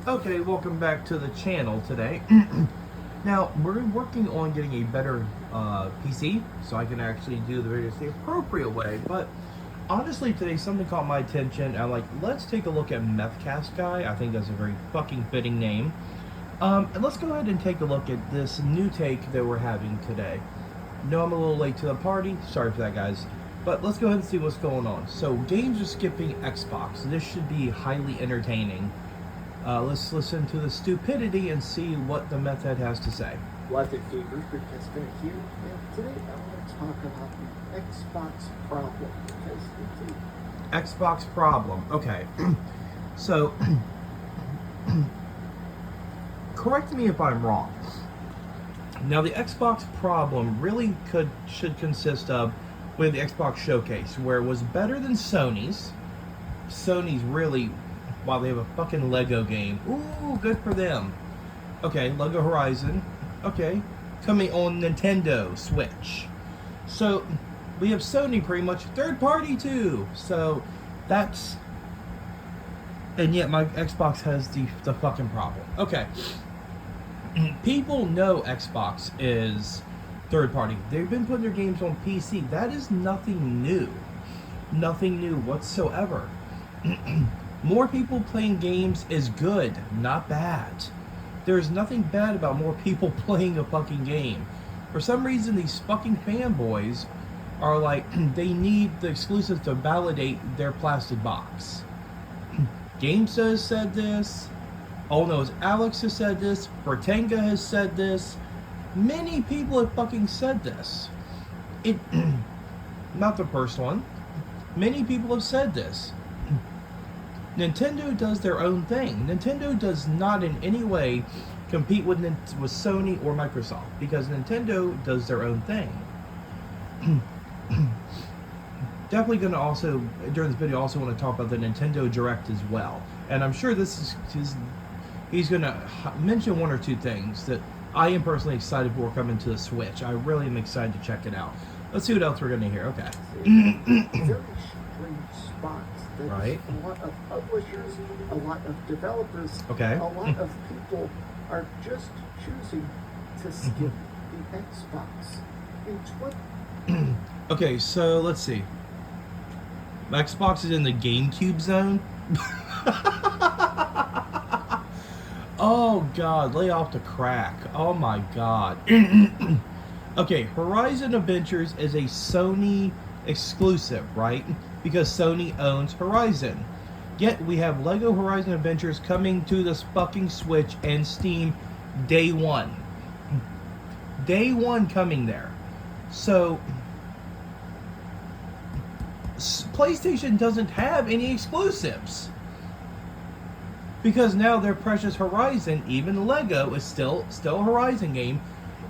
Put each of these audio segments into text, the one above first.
Okay, welcome back to the channel today. Now, we're working on getting a better PC, so I can actually do the videos the appropriate way, but honestly today something caught my attention. I'm like, let's take a look at Methcast Guy. I think that's a very fucking fitting name. And let's go ahead and take a look at this new take that we're having today. No, I'm a little late to the party. Sorry for that, guys. But let's go ahead and see what's going on. So, games are skipping Xbox. This should be highly entertaining. Let's listen to the stupidity and see what the method has to say. What it fevers because they're here. And today I want to talk about the Xbox problem. Because it's Xbox problem. Okay. So, correct me if I'm wrong. Now, the Xbox problem really should consist of with the Xbox Showcase, where it was better than Sony's. Sony's really, wow, they have a fucking Lego game. Ooh, good for them. Okay, Lego Horizon. Okay, coming on Nintendo Switch. So, we have Sony pretty much third party too. So, that's... And yet my Xbox has the fucking problem. Okay. People know Xbox is third party. They've been putting their games on PC. That is nothing new. Nothing new whatsoever. More people playing games is good, not bad. There's nothing bad about more people playing a fucking game. For some reason, these fucking fanboys are like, they need the exclusives to validate their plastic box. GameStop has said this. Oh no, Alex has said this. Bertanga has said this. Many people have fucking said this. Not the first one. Many people have said this. Nintendo does their own thing. Nintendo does not in any way compete with Sony or Microsoft because Nintendo does their own thing. Definitely going to also, during this video, also want to talk about the Nintendo Direct as well. And I'm sure this is he's going to mention one or two things that I am personally excited for coming to the Switch. I really am excited to check it out. Let's see what else we're going to hear. Okay. very strange spots. There's Right. a lot of publishers, a lot of developers, Okay. a lot of people are just choosing to skip the Xbox. It's what Okay, so let's see. My Xbox is in the GameCube zone. Oh god, lay off the crack. Oh my god. Okay, Horizon Adventures is a Sony exclusive, right? Because Sony owns Horizon. Yet we have Lego Horizon Adventures coming to this fucking Switch and Steam day one. Day one coming there. So, PlayStation doesn't have any exclusives. Because now their precious Horizon, even Lego, is still a Horizon game,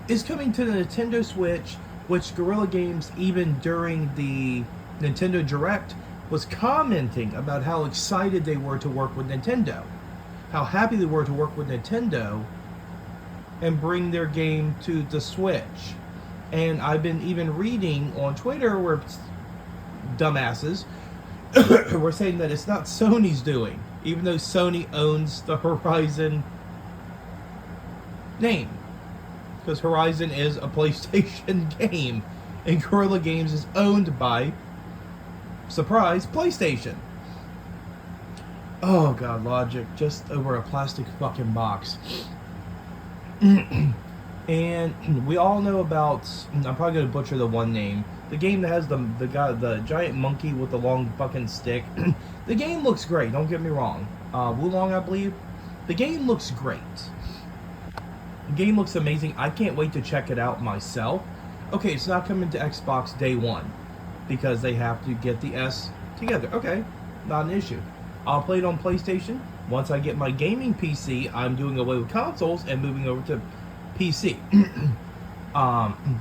is coming to the Nintendo Switch, which Guerrilla Games, even during the Nintendo Direct, was commenting about how excited they were to work with Nintendo. How happy they were to work with Nintendo and bring their game to the Switch. And I've been even reading on Twitter where dumbasses were saying that it's not Sony's doing, even though Sony owns the Horizon name. Because Horizon is a PlayStation game, and Guerrilla Games is owned by, surprise, PlayStation. Oh god, logic, just over a plastic fucking box. And we all know about, I'm probably going to butcher the one name, the game that has the giant monkey with the long fucking stick. The game looks great, don't get me wrong. Wulong, I believe. The game looks great. The game looks amazing. I can't wait to check it out myself. Okay, it's not coming to Xbox day one because they have to get the S together. Okay, not an issue. I'll play it on PlayStation. Once I get my gaming PC, I'm doing away with consoles and moving over to PC.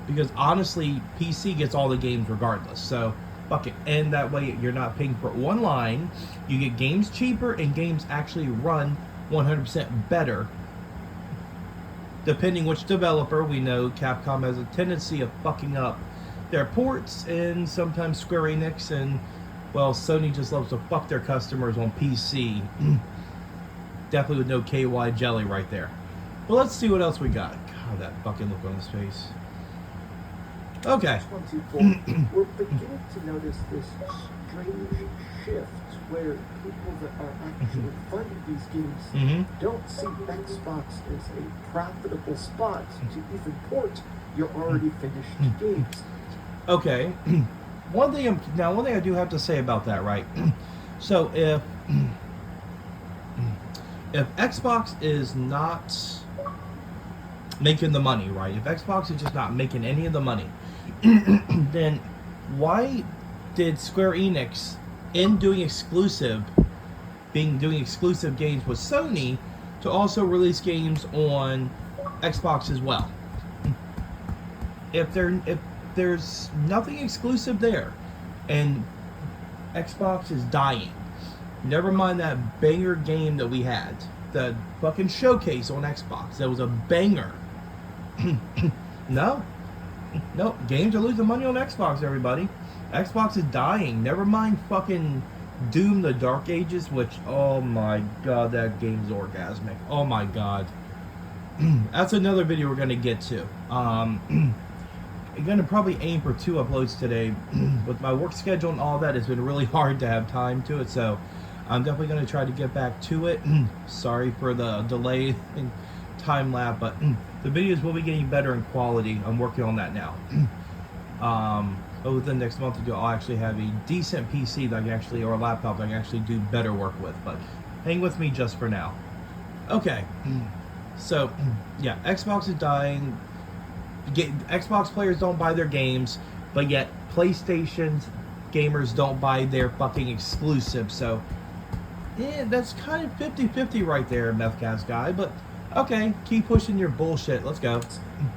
Because honestly, PC gets all the games regardless. So, fuck it. And that way, you're not paying for one line. You get games cheaper, and games actually run 100% better. Depending which developer, we know Capcom has a tendency of fucking up their ports, and sometimes Square Enix, and, well, Sony just loves to fuck their customers on PC. Definitely with no KY jelly right there. But let's see what else we got. God, that fucking look on his face. Okay. 24, we're beginning to notice this strange shift where people that are actually funding these games don't see Xbox as a profitable spot to even port your already finished games. Okay. One thing I do have to say about that, right? So if Xbox is not making the money, right? If Xbox is just not making any of the money, then why did Square Enix, in doing exclusive games with Sony, to also release games on Xbox as well? If there's nothing exclusive there, and Xbox is dying, never mind that banger game that we had, the fucking showcase on Xbox, that was a banger. No, games are losing money on Xbox, everybody. Xbox is dying. Never mind fucking Doom the Dark Ages, which, oh my god, that game's orgasmic. Oh my god. That's another video we're going to get to. I'm going to probably aim for 2 uploads today. With my work schedule and all that, it's been really hard to have time to it, so I'm definitely going to try to get back to it. Sorry for the delay in time lapse, but the videos will be getting better in quality. I'm working on that now. Over the next month or two, I'll actually have a decent PC that I can actually, or a laptop that I can actually do better work with, but hang with me just for now. Okay, so yeah, Xbox is dying. Xbox players don't buy their games, but yet PlayStation gamers don't buy their fucking exclusives, so yeah, that's kind of 50-50 right there, Methcast guy, but okay, keep pushing your bullshit. Let's go.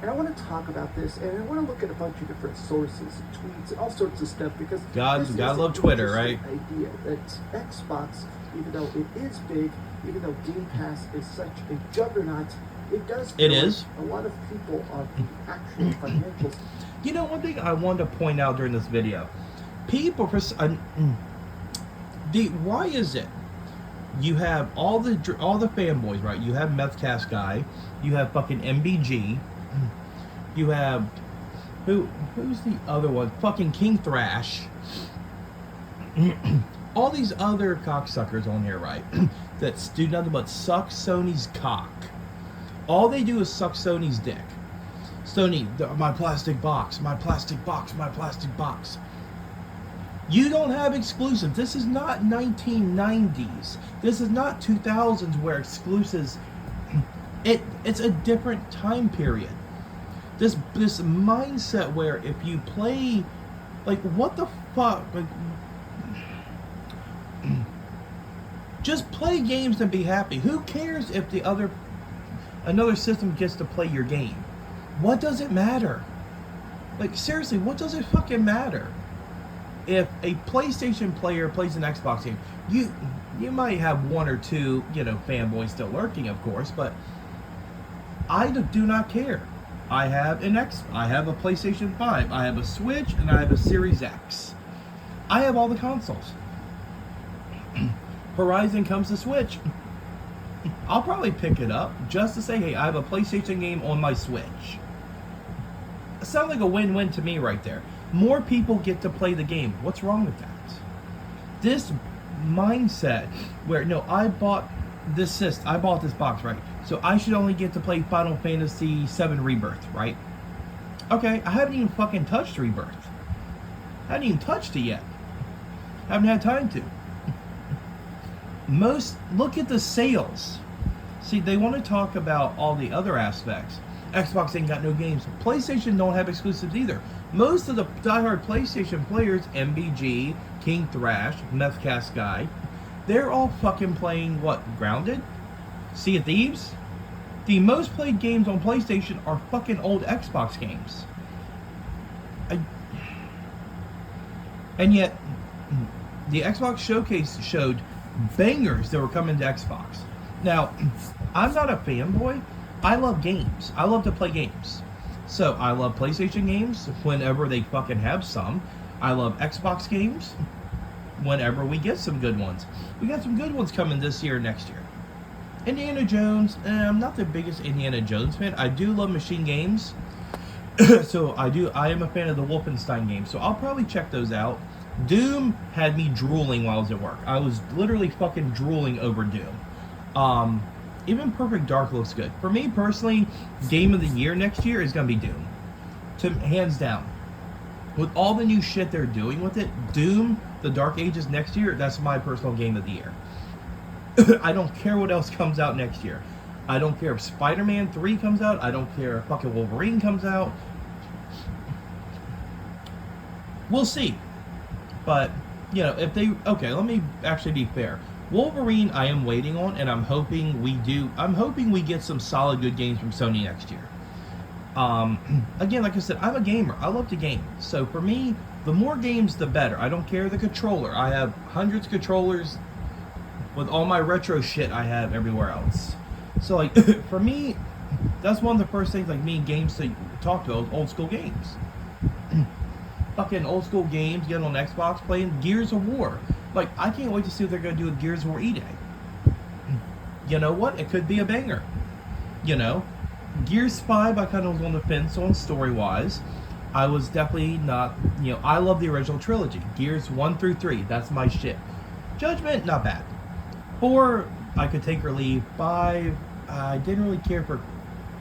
And I want to talk about this, and I want to look at a bunch of different sources and tweets and all sorts of stuff, because gotta love Twitter, right? Idea that Xbox, even though it is big, even though Game Pass is such a juggernaut, it does. It is. A lot of people on the actual financials. You know, one thing I wanted to point out during this video, people, why is it? You have all the fanboys, right? You have Methcast guy, you have fucking MBG, you have who's the other one? Fucking King Thrash. All these other cocksuckers on here, right? That do nothing but suck Sony's cock. All they do is suck Sony's dick. Sony, my plastic box, my plastic box, my plastic box. You don't have exclusives. This is not 1990s. This is not 2000s where exclusives. It's a different time period. This mindset where if you play, like, what the fuck, like, just play games and be happy. Who cares if another system gets to play your game? What does it matter? Like, seriously, what does it fucking matter? If a PlayStation player plays an Xbox game, you might have one or two, fanboys still lurking, of course, but I do not care. I have I have a PlayStation 5, I have a Switch, and I have a Series X. I have all the consoles. Horizon comes to Switch. I'll probably pick it up just to say, hey, I have a PlayStation game on my Switch. It sounds like a win-win to me right there. More people get to play the game. What's wrong with that? This mindset where, no, I bought this box, right? So I should only get to play Final Fantasy VII Rebirth, right? Okay, I haven't even fucking touched Rebirth. I haven't even touched it yet. Haven't had time to. Look at the sales. See, they want to talk about all the other aspects. Xbox ain't got no games. PlayStation don't have exclusives either. Most of the diehard PlayStation players, MBG, King Thrash, Methcast Guy, they're all fucking playing what? Grounded? Sea of Thieves? The most played games on PlayStation are fucking old Xbox games. And yet, the Xbox Showcase showed bangers that were coming to Xbox. Now, I'm not a fanboy. I love games. I love to play games. So, I love PlayStation games whenever they fucking have some. I love Xbox games whenever we get some good ones. We got some good ones coming this year and next year. Indiana Jones, I'm not the biggest Indiana Jones fan. I do love machine games. So I am a fan of the Wolfenstein games, so I'll probably check those out. Doom had me drooling while I was at work. I was literally fucking drooling over Doom. Even Perfect Dark looks good. For me personally, game of the year next year is gonna be Doom. Hands down. With all the new shit they're doing with it, Doom, the Dark Ages next year, that's my personal game of the year. I don't care what else comes out next year. I don't care if Spider-Man 3 comes out. I don't care if fucking Wolverine comes out. We'll see. But, you know, if they... Okay, let me actually be fair. Wolverine I am waiting on, and I'm hoping we get some solid good games from Sony next year. Again, like I said, I'm a gamer. I love to game. So for me, the more games, the better. I don't care the controller. I have hundreds of controllers with all my retro shit I have everywhere else. So, like, for me, that's one of the first things, like, me and games to talk about, old school games. Fucking old school games, getting on Xbox, playing Gears of War. Like, I can't wait to see what they're going to do with Gears of War E-Day. You know what? It could be a banger. You know? Gears 5, I kind of was on the fence on story-wise. I was definitely not, you know, I love the original trilogy. Gears 1 through 3, that's my shit. Judgment, not bad. 4, I could take or leave. 5, I didn't really care for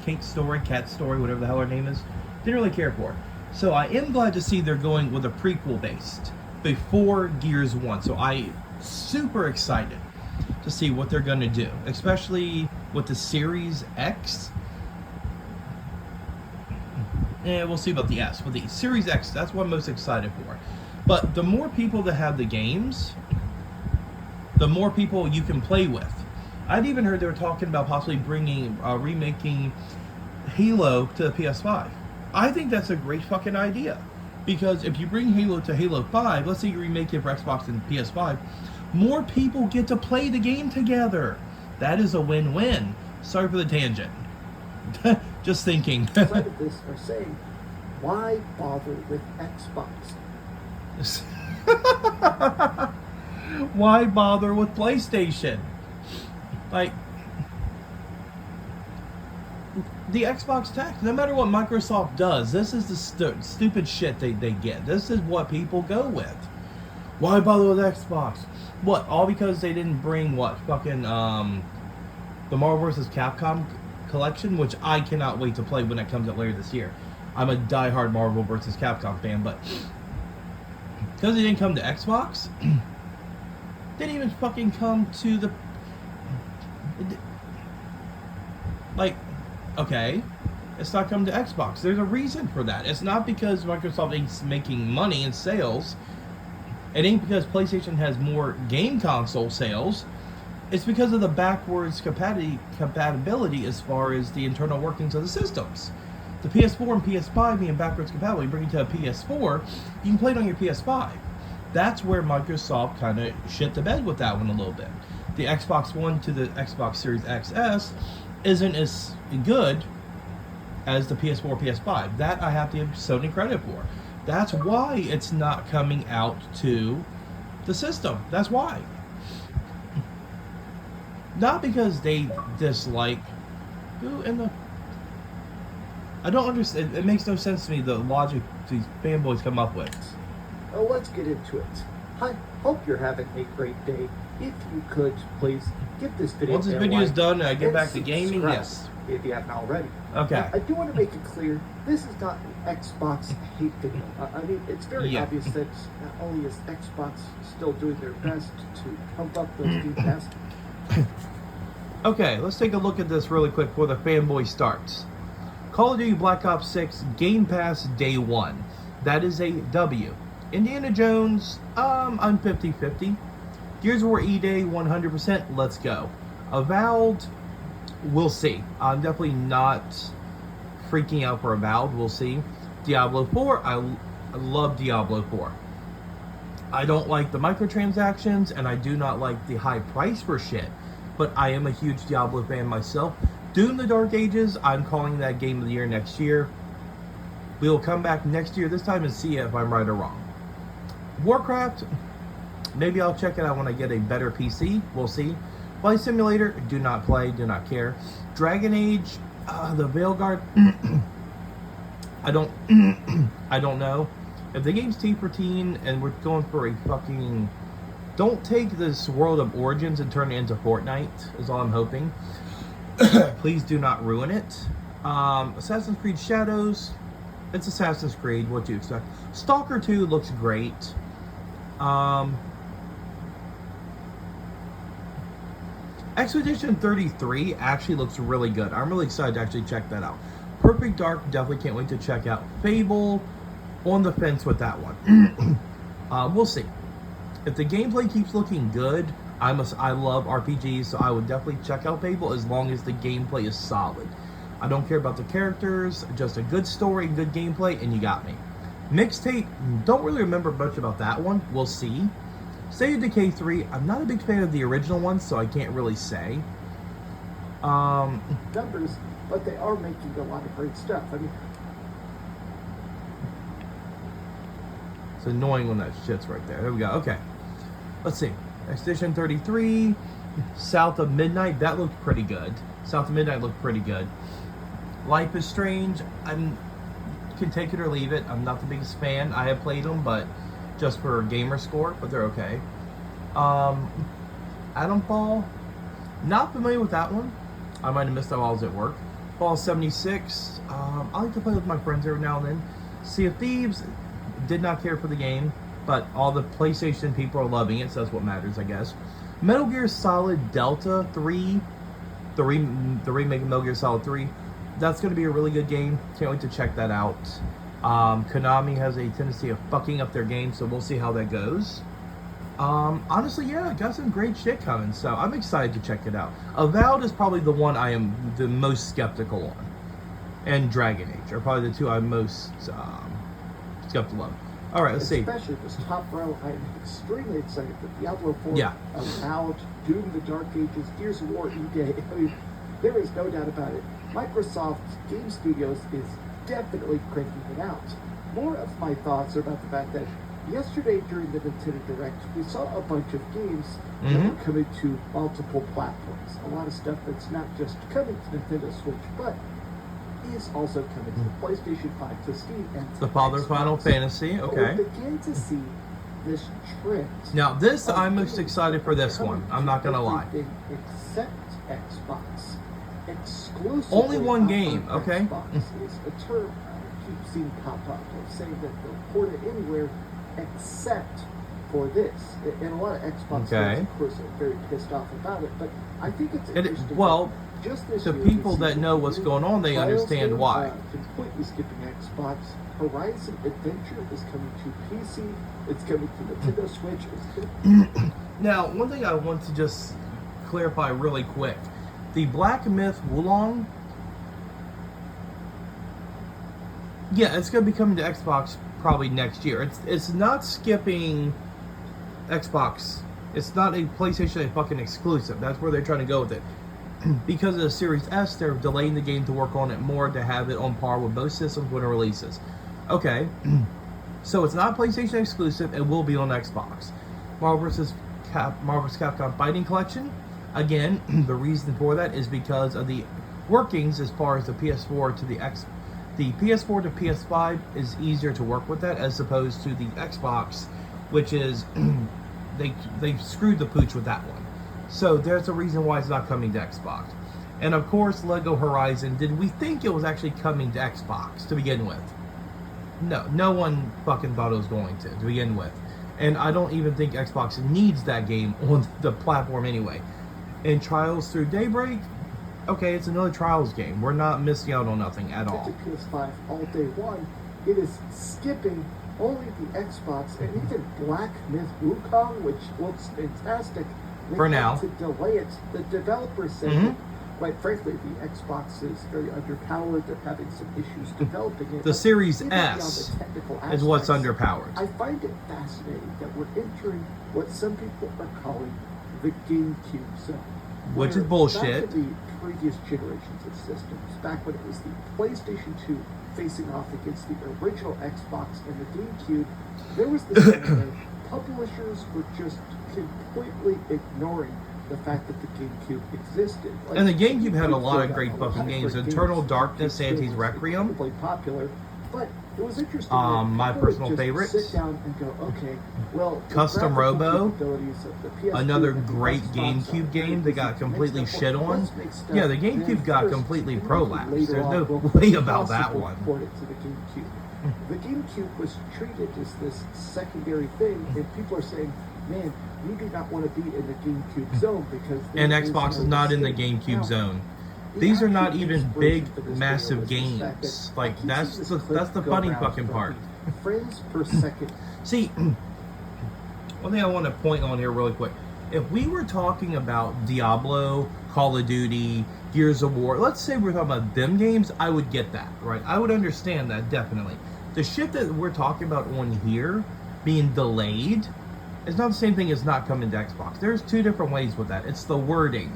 Kate's story, Kat's story, whatever the hell her name is. Didn't really care for it. So I am glad to see they're going with a prequel based before Gears 1. So I'm super excited to see what they're going to do, especially with the Series X. And we'll see about the S. With the Series X, that's what I'm most excited for. But the more people that have the games, the more people you can play with. I'd even heard they were talking about possibly remaking Halo to the PS5. I think that's a great fucking idea. Because if you bring Halo to Halo 5, let's say you remake it for Xbox and PS5, more people get to play the game together. That is a win-win. Sorry for the tangent. Just thinking. Some of this are saying, why bother with Xbox? Why bother with PlayStation? Like, the Xbox tax, no matter what Microsoft does, this is the stupid shit they get. This is what people go with. Why bother with Xbox? What, all because they didn't bring, what, fucking, the Marvel vs. Capcom collection, which I cannot wait to play when it comes out later this year. I'm a diehard Marvel vs. Capcom fan, but because it didn't come to Xbox, didn't even fucking come to the... Like, okay, it's not coming to Xbox. There's a reason for that. It's not because Microsoft ain't making money in sales. It ain't because PlayStation has more game console sales. It's because of the backwards compatibility as far as the internal workings of the systems. The PS4 and PS5 being backwards compatible, you bring it to a PS4, you can play it on your PS5. That's where Microsoft kind of shit the bed with that one a little bit. The Xbox One to the Xbox Series XS isn't as good as the PS4, PS5. That I have to give Sony credit for. That's why it's not coming out to the system. That's why. Not because they dislike... Who in the... I don't understand. It makes no sense to me, the logic these fanboys come up with. Oh, let's get into it. I hope you're having a great day. If you could, please give this video once this video is done and I get back to gaming, yes. If you haven't already. Okay. Now, I do want to make it clear, this is not an Xbox hate video. I mean, it's very obvious that not only is Xbox still doing their best to pump up those Game Pass. Okay, let's take a look at this really quick before the fanboy starts. Call of Duty Black Ops 6 Game Pass Day 1. That is a W. Indiana Jones, I'm 50-50. Gears of War E-Day, 100%. Let's go. Avowed, we'll see. I'm definitely not freaking out for Avowed. We'll see. Diablo 4, I love Diablo 4. I don't like the microtransactions, and I do not like the high price for shit. But I am a huge Diablo fan myself. Doom the Dark Ages, I'm calling that Game of the Year next year. We will come back next year, this time, and see if I'm right or wrong. Warcraft, maybe I'll check it out when I get a better PC. We'll see. Flight Simulator, do not play, do not care. Dragon Age, the Veilguard, I don't, I don't know. If the game's T for teen and we're going for a fucking, don't take this World of Origins and turn it into Fortnite, is all I'm hoping. Please do not ruin it. Assassin's Creed Shadows, it's Assassin's Creed, what do you expect? Stalker 2 looks great. Expedition 33 actually looks really good. I'm really excited to actually check that out. Perfect Dark, definitely can't wait to check out. Fable, on the fence with that one. We'll see. If the gameplay keeps looking good, I love RPGs, so I would definitely check out Fable as long as the gameplay is solid. I don't care about the characters, just a good story, good gameplay, and you got me. Mixtape, don't really remember much about that one. We'll see. State of Decay 3, I'm not a big fan of the original one, so I can't really say. Numbers, but they are making a lot of great stuff. I mean, it's annoying when that shit's right there. There we go. Okay. Let's see. Expedition 33, South of Midnight, that looked pretty good. South of Midnight looked pretty good. Life is Strange, you can take it or leave it. I'm not the biggest fan. I have played them, but just for gamer score, but they're okay. Atomfall, not familiar with that one. I might have missed out while I was at work. Fallout 76, I like to play with my friends every now and then. Sea of Thieves, did not care for the game, but all the PlayStation people are loving it, so that's what matters, I guess. Metal Gear Solid Delta 3, the remake of Metal Gear Solid 3, that's going to be a really good game. Can't wait to check that out. Konami has a tendency of fucking up their game, so we'll see how that goes. Honestly, yeah, got some great shit coming, so I'm excited to check it out. Avowed is probably the one I am the most skeptical on. And Dragon Age are probably the two I'm most skeptical of. Alright, let's see. Especially this top row, I'm extremely excited for Diablo 4, Yeah. Avowed, Doom, The Dark Ages, Gears of War, E-Day. I mean, there is no doubt about it. Microsoft Game Studios is definitely cranking it out. More of my thoughts are about the fact that yesterday during the Nintendo Direct, we saw a bunch of games that were coming to multiple platforms. A lot of stuff that's not just coming to Nintendo Switch, but is also coming to the PlayStation 5, to Steam, and to The Father Xbox. Final Fantasy, okay. We begin to see this trend. Now this, of I'm most games excited for this coming one. I'm not gonna lie. everything Except Xbox. Exclusively Only one on game, okay. Xbox is a term I keep seeing pop up of saying that they'll port it anywhere except for this. And a lot of Xbox fans, of course, are very pissed off about it, but I think it's interesting. Well, just this the year, people we see that know what's going on, they Trials understand game, why. Completely skipping Xbox. Horizon Adventure is coming to PC. It's coming to Nintendo Switch. It's Now, one thing I want to just clarify really quick. The Black Myth Wulong, yeah, it's going to be coming to Xbox probably next year. It's not skipping Xbox. It's not a PlayStation fucking exclusive. That's where they're trying to go with it. Because of the Series S, they're delaying the game to work on it more to have it on par with both systems when it releases. Okay, so it's not PlayStation exclusive. It will be on Xbox. Marvel vs. Capcom Fighting Collection. Again, the reason for that is because of the workings as far as the PS4 to the PS4 to PS5 is easier to work with that as opposed to the Xbox, which is they screwed the pooch with that one. So there's a reason why it's not coming to Xbox. And of course, Lego Horizon, did we think it was actually coming to Xbox to begin with? No, no one fucking thought it was going to begin with. And I don't even think Xbox needs that game on the platform anyway. And Trials Through Daybreak, okay, it's another Trials game. We're not missing out on nothing at all. to PS5 all day one. It is skipping only the Xbox and even Black Myth Wukong, which looks fantastic. They For had now. to delay it. The developers say that, quite frankly, the Xbox is very underpowered. They're having some issues developing it. The But Series even beyond S the technical is what's aspects, underpowered. I find it fascinating that we're entering what some people are calling the GameCube zone. Which is where bullshit. Back in the previous generations of systems, back when it was the PlayStation 2 facing off against the original Xbox and the GameCube, there was this thing where publishers were just completely ignoring the fact that the GameCube existed. Like, And the GameCube had a lot of put great out fucking games. great Eternal games. Darkness, It Santi's was Requiem. incredibly popular, but it was interesting. My people would personal just favorites. Sit down and go, okay, well, the Custom graphical Robo. capabilities of the PS2 Another and the great Xbox GameCube are game very that got easy to completely mix up. shit Well, on. let's make stuff Yeah, the then GameCube got first, completely and prolapsed. later There's on no will way about that possibly one. port it to the GameCube. The GameCube was treated as this secondary thing, and people are saying, man, you do not want to be in the GameCube zone because And there is Xbox no is not in the escape. GameCube Now, zone. the These are actual not even inspiration big, for this massive video was the fact games. that Like, I keep that's seeing the this clip go funny around fucking about part. the frames per second. See, one thing I want to point on here really quick. If we were talking about Diablo, Call of Duty, Gears of War, let's say we're talking about them games, I would get that, right? I would understand that, definitely. The shit that we're talking about on here being delayed is not the same thing as not coming to Xbox. There's two different ways with that. It's the wording.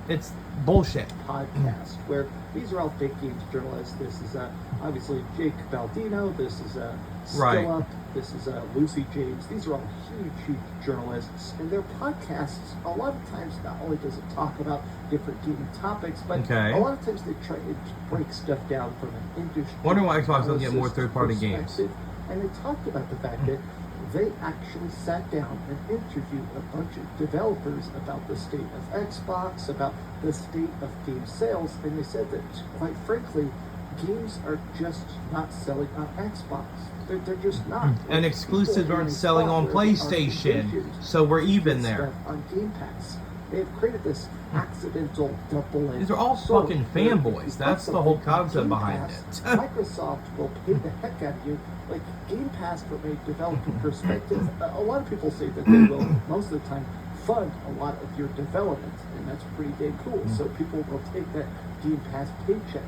It's bullshit. Podcast where these are all fake games journalists. This is obviously Jake Baldino. This is Right. Still Up. This is Lucy James. These are all huge journalists, and their podcasts a lot of times not only does it talk about different gaming topics, but Okay. a lot of times they try to break stuff down from an industry. Wonder why Xbox doesn't get more analysis third-party games. perspective. And they talked about the fact that they actually sat down and interviewed a bunch of developers about the state of Xbox, about the state of game sales, and they said that, quite frankly, games are just not selling on Xbox. They're just not. And exclusives aren't selling on PlayStation, so we're even there. On Game Pass, they have created this accidental double-edged These are all sword fucking where if you fanboys. put That's the whole something on concept Game behind Pass, it. Microsoft will pay the heck out of you. Like Game Pass, from a developer perspective, a lot of people say that they will most of the time fund a lot of your development, and that's pretty damn cool. So people will take that Game Pass paycheck.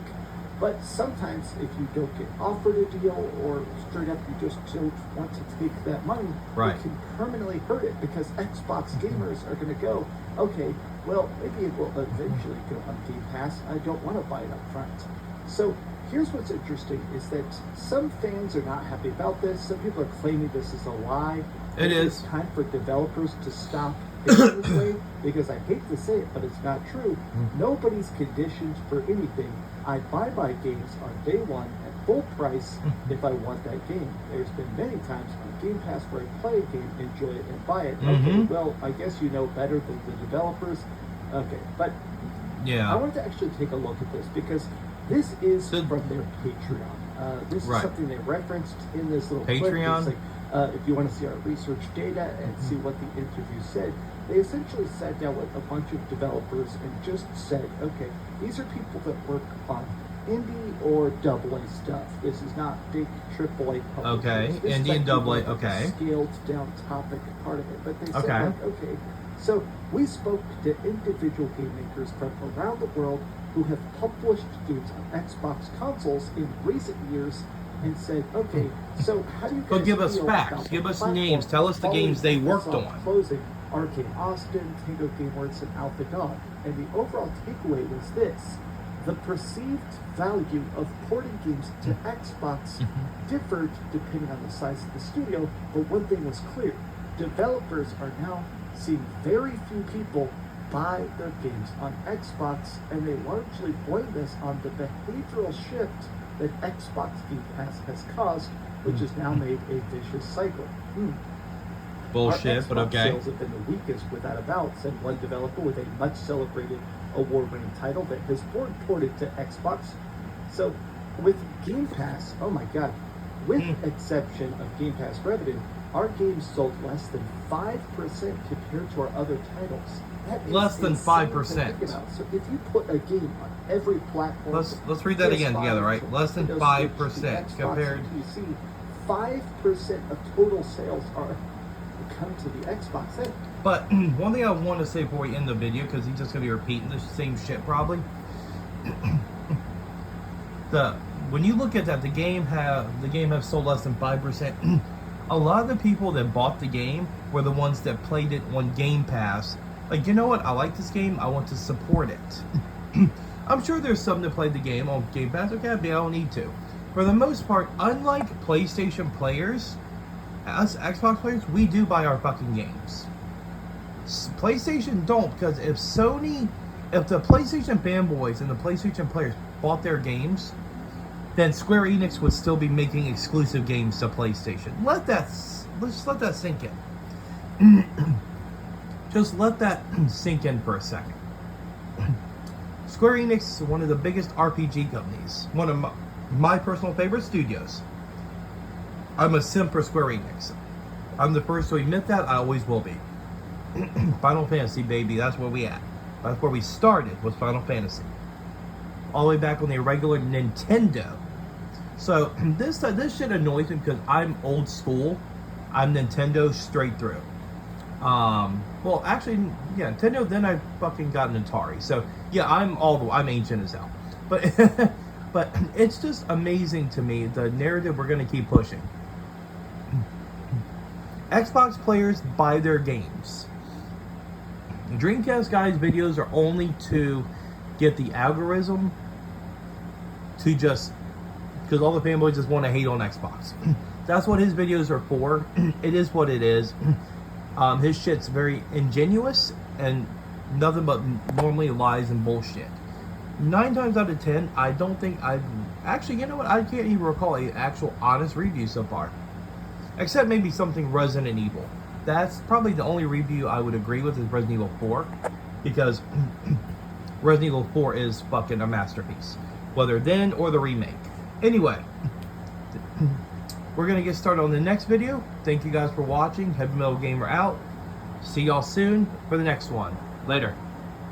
But sometimes if you don't get offered a deal, or straight up you just don't want to take that money, Right. it can permanently hurt it, because Xbox gamers are going to go, okay, well, maybe it will eventually go on Game Pass. I don't want to buy it up front. So here's what's interesting is that some fans are not happy about this. Some people are claiming this is a lie. It It's is. time for developers to stop thinking this way, because I hate to say it, but it's not true. Nobody's conditioned for anything. I buy my games on day one at full price if I want that game. There's been many times on Game Pass where I play a game, enjoy it, and buy it. Okay, well, I guess you know better than the developers. Okay, but I Yeah. wanted to actually take a look at this, because this is So- from their Patreon. This Right. is something they referenced in this little clip. Patreon? It's like, if you want to see our research data and see what the interview said, they essentially sat down with a bunch of developers and just said, okay, these are people that work on indie or AA stuff. This is not big AAA publishers. Okay, This is indie and actually AA, like a okay. scaled down topic part of it. But they said, Okay. like, okay, so we spoke to individual game makers from around the world who have published games on Xbox consoles in recent years, and said, okay, so how do you But guys give us feel facts, about give the us platform names, tell us the following games they worked Microsoft on. closing Arcade Austin, Tango Gameworks, and Alpha Dog? And the overall takeaway was this: the perceived value of porting games to Xbox differed depending on the size of the studio, but one thing was clear: developers are now seeing very few people buy their games on Xbox, and they largely blame this on the behavioral shift that Xbox Game Pass has caused, which has now made a vicious cycle. Bullshit, Our but Xbox okay. sales have been the weakest without a doubt, said one developer with a much celebrated award-winning title that has ported to Xbox. So with Game Pass, oh my god, with exception of Game Pass revenue, our games sold less than 5% compared to our other titles. That is Less than insane to 5%. think about. So if you put a game on every platform, Let's read that again PS5, together, right? Less than Windows 5% 3, Xbox, compared. and PC, 5% of total sales are come to the Xbox end. But one thing I want to say before we end the video, because he's just gonna be repeating the same shit probably. When you look at that, the game have sold less than 5%. A lot of the people that bought the game were the ones that played it on Game Pass. Like, you know what? I like this game. I want to support it. I'm sure there's some that played the game on Game Pass. Okay, maybe I don't need to. For the most part, unlike PlayStation players, us Xbox players, we do buy our fucking games. PlayStation don't, because if the PlayStation fanboys and the PlayStation players bought their games, then Square Enix would still be making exclusive games to PlayStation. Let's let that sink in. Just let that sink in for a second. Square Enix is one of the biggest RPG companies. One of my personal favorite studios. I'm a simp for Square Enix. I'm the first to admit that. I always will be. Final Fantasy, baby. That's where we at. That's where we started, was Final Fantasy. All the way back on the regular Nintendo. So this shit annoys me because I'm old school. I'm Nintendo straight through. Well, actually, yeah, Nintendo. Then I fucking got an Atari. So yeah, I'm ancient as hell. But but it's just amazing to me the narrative we're gonna keep pushing. Xbox players buy their games. The Dreamcast guy's videos are only to get the algorithm to just, because all the fanboys just want to hate on Xbox. That's what his videos are for. It is what it is. His shit's very ingenuous and nothing but normally lies and bullshit. 9 times out of 10, I don't think I've actually, you know what? I can't even recall an actual honest review so far, except maybe something Resident Evil. That's probably the only review I would agree with is Resident Evil 4, because Resident Evil 4 is fucking a masterpiece, whether then or the remake. Anyway, we're gonna get started on the next video. Thank you guys for watching. Heavy Metal Gamer out. See y'all soon for the next one. Later.